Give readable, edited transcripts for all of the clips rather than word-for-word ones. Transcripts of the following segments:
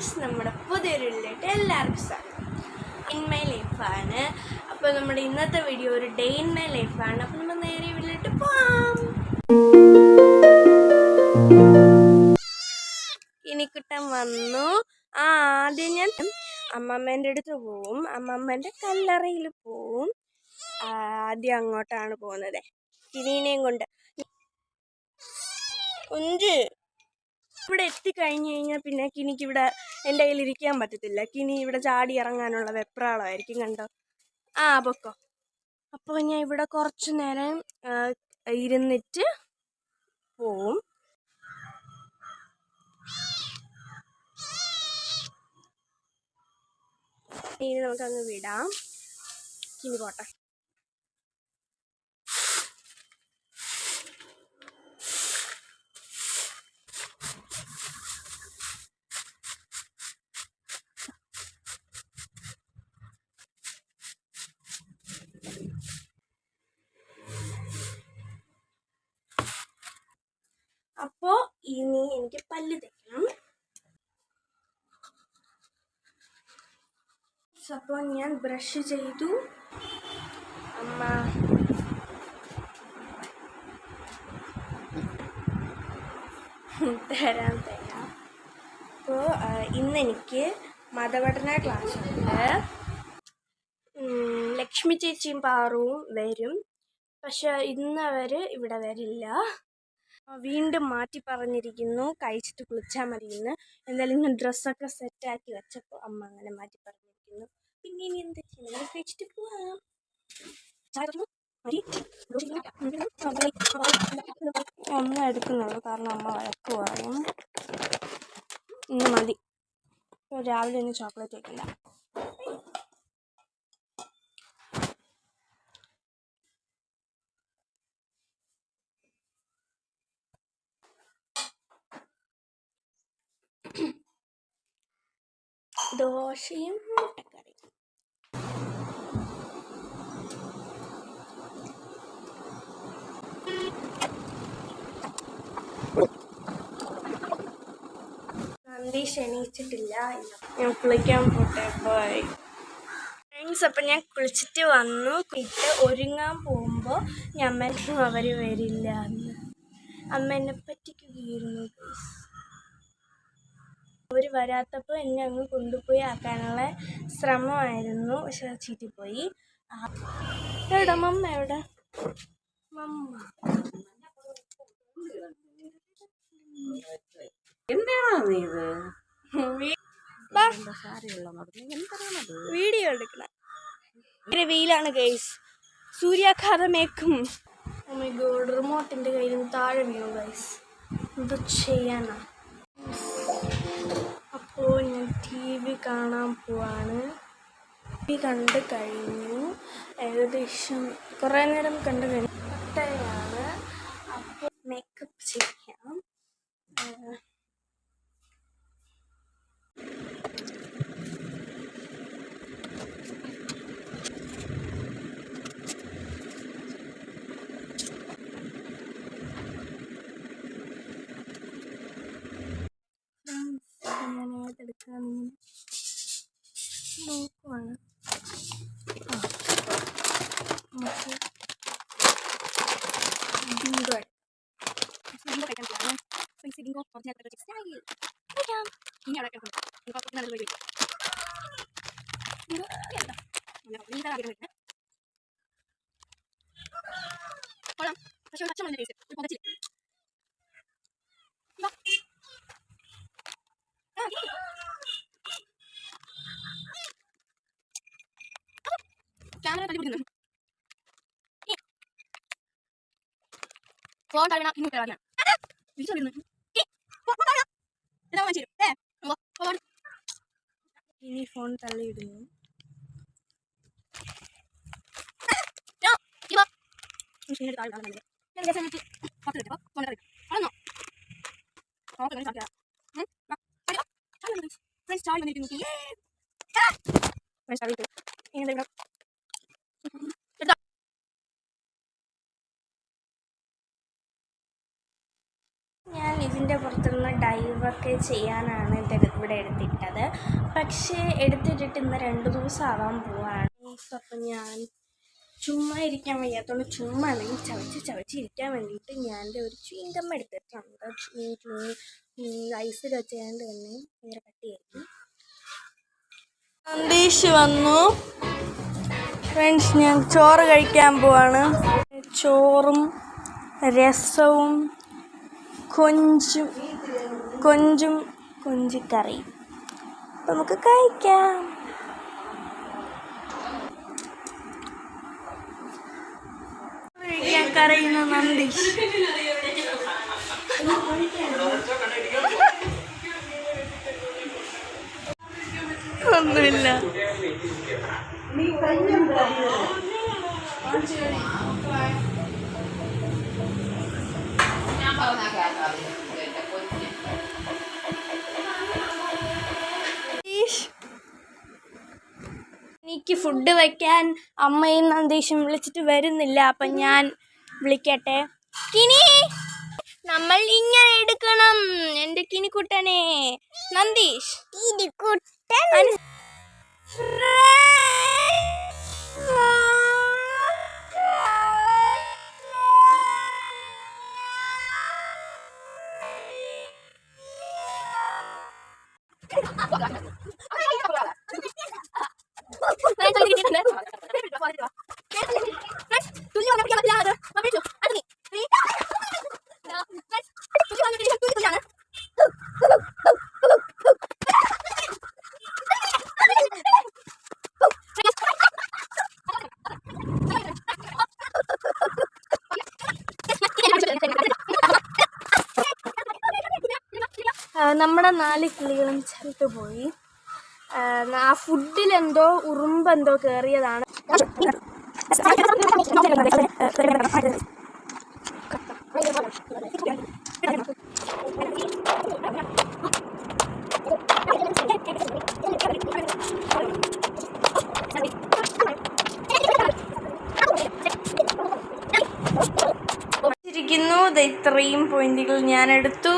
Friends, നമ്മുടെ പുതിയൊരു വീഡിയോയിലേക്ക് എല്ലാവർക്കും സ്വാഗതം. ഇൻ മൈ ലൈഫാണ്. അപ്പോൾ നമ്മുടെ ഇന്നത്തെ വീഡിയോ ഒരു ഡേ ഇൻ മൈ ലൈഫാണ്. അപ്പോൾ നമ്മൾ നേരെ വീട്ടിലോട്ട് പോവാം. കിനിക്കുട്ടൻ വന്നു. ആദ്യം ഞാൻ അമ്മമ്മേൻ്റെ അടുത്ത് പോവും, അമ്മമ്മേൻ്റെ കല്ലറയിൽ പോവും. ആദ്യം അങ്ങോട്ടാണ് പോകുന്നത്, കിനീനെയും കൊണ്ട്. കുഞ്ച് ഇവിടെ എത്തിക്കഴിഞ്ഞ് കഴിഞ്ഞാൽ പിന്നെ കിനിക്ക് ഇവിടെ എൻ്റെ കയ്യിൽ ഇരിക്കാൻ പറ്റത്തില്ല. കിനി ഇവിടെ ചാടി ഇറങ്ങാനുള്ള വെപ്രാളമായിരിക്കും. കണ്ടോ? പൊക്കോ. അപ്പോൾ ഞാൻ ഇവിടെ കുറച്ച് നേരം ഇരുന്നിട്ട് പോവും. ഇനി നമുക്കങ്ങ് വിടാം. കിനി പോട്ടെ. അപ്പോൾ ഇനി എനിക്ക് പല്ല് തേക്കണം. അപ്പോൾ ഞാൻ ബ്രഷ് ചെയ്തു. അമ്മ തരാം. അപ്പോൾ ഇന്നെനിക്ക് മതപഠന ക്ലാസ് ഉണ്ട്. ലക്ഷ്മി ചേച്ചിയും പാറുവും വരും, പക്ഷെ ഇന്ന് അവർ ഇവിടെ വരില്ല. വീണ്ടും മാറ്റി പറഞ്ഞിരിക്കുന്നു കഴിച്ചിട്ട് കുളിച്ചാൽ മതിയെന്ന്. എന്തായാലും ഇന്ന് ഡ്രസ്സൊക്കെ സെറ്റാക്കി വെച്ചപ്പോൾ അമ്മ അങ്ങനെ മാറ്റി പറഞ്ഞിരിക്കുന്നു. പിന്നെ ഇനി എന്താ ചെയ്യുന്നത്? കഴിച്ചിട്ട് പോവാം. അമ്മ എടുക്കുന്നുള്ളൂ, കാരണം അമ്മ വഴക്ക് പറയും. ഇന്ന് മതി. രാവിലെ ഒന്ന് ചോക്ലേറ്റ് വയ്ക്കണ്ട. ദോശയും മുട്ടക്കറി. നന്ദി ക്ഷണിച്ചിട്ടില്ല. ഞാൻ കുളിക്കാൻ പോട്ടെ. Bye friends. അപ്പം ഞാൻ കുളിച്ചിട്ട് വന്നു. ഇട്ട് ഒരുങ്ങാൻ പോകുമ്പോൾ ഞാൻ അവർ വരില്ല എന്ന് അമ്മ എന്നെ പറ്റിക്കുകയായിരുന്നു. അവർ വരാത്തപ്പോൾ എന്നെ അങ്ങ് കൊണ്ടുപോയി ആക്കാനുള്ള ശ്രമമായിരുന്നു, പക്ഷെ ചീറ്റിപ്പോയി. എവിടെ മമ്മ? എവിടെ മമ്മ? വീഡിയോ എടുക്കണം. വെയിലാണ് ഗൈസ്, സൂര്യാഘാതമേക്കും. ഓ മൈ ഗോഡ്, റിമോട്ടിൻ്റെ കയ്യിൽ നിന്ന് താഴെ വീണു ഗൈസ്. എന്ത് ചെയ്യാനാ? അപ്പോൾ ഞാൻ TV കാണാൻ പോവാണ്. TV കണ്ട് കഴിഞ്ഞു. ഏകദേശം കുറേ നേരം കണ്ടു കഴിഞ്ഞു. 8:30 അപ്പോൾ മേക്കപ്പ് ചെയ്യാം. ഞാൻ ഏതെടുക്കാൻ നോക്കുവാണ്. ക്യാമറ തല്ലിപ്പിടിക്കുന്നു. ഫോൺ തള്ളണ ഇങ്ങോട്ട് ഇറങ്ങാം. ഇനി ഫോൺ തള്ളിയിടുന്നു. ഞാൻ ഇതിൻ്റെ പുറത്തുനിന്ന് ഡൈവൊക്കെ ചെയ്യാനാണ് ഇവിടെ എടുത്തിട്ടത്. പക്ഷേ എടുത്തിട്ടിട്ട് ഇന്ന് 2 ദിവസം ആവാൻ പോവാണ്. അപ്പം ഞാൻ ചുമ്മാ ഇരിക്കാൻ വയ്യാത്തതുകൊണ്ട് ചുമ്മാ അല്ലെങ്കിൽ ചവച്ച് ഇരിക്കാൻ വേണ്ടിയിട്ട് ഞാൻ ഒരു ചീങ്കമ്മ എടുത്തിട്ടുണ്ട്. ഐസിൽ വെച്ചുകൊണ്ട് തന്നെ ഭയങ്കര കട്ടിയായിരിക്കും. സന്ദേശ് വന്നു ഫ്രണ്ട്സ്. ഞാൻ ചോറ് കഴിക്കാൻ പോവാണ്. ചോറും രസവും കൊഞ്ചിക്കറി. നമുക്ക് കഴിക്കാം. കരയുന്ന നന്ദീഷ്. ഒന്നുമില്ല. എനിക്ക് ഫുഡ് വയ്ക്കാൻ അമ്മയും നന്ദീഷും വിളിച്ചിട്ട് വരുന്നില്ല. അപ്പം ഞാൻ വിളിക്കട്ടെ. കിനി, നമ്മൾ ഇങ്ങനെ എടുക്കണം. എൻ്റെ കിനിക്കുട്ടനെ നന്ദീഷ്. നമ്മുടെ 4 കിളികളും ചത്തുപോയി. ആ ഫുഡിലെന്തോ ഉറുമ്പെന്തോ കയറിയതാണ്. ഇത്രയും പോയിന്റുകൾ ഞാൻ എടുത്തു.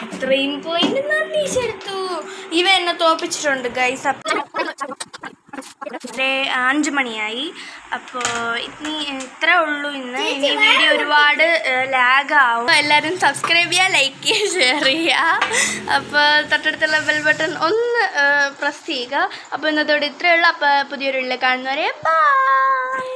ഇത്രയും പോയിന്റ് നന്ദീഷ് എടുത്തു. ഇവ എന്നെ തോപ്പിച്ചിട്ടുണ്ട് ഗൈസ്. 5 മണിയായി. അപ്പോൾ ഇത്രേ ഉള്ളൂ ഇന്ന്. ഇനി വീഡിയോ ഒരുപാട് ലാഗാവും. എല്ലാവരും സബ്സ്ക്രൈബ് ചെയ്യുക, ലൈക്ക് ചെയ്യുക, ഷെയർ ചെയ്യുക. അപ്പോൾ തൊട്ടടുത്തുള്ള ബെൽ ബട്ടൺ ഒന്ന് പ്രസ് ചെയ്യുക. അപ്പോൾ ഇന്നത്തോടെ ഇത്രയേ ഉള്ളൂ. അപ്പോൾ പുതിയൊരു വീഡിയോ കാണുന്നവരെ ബൈ.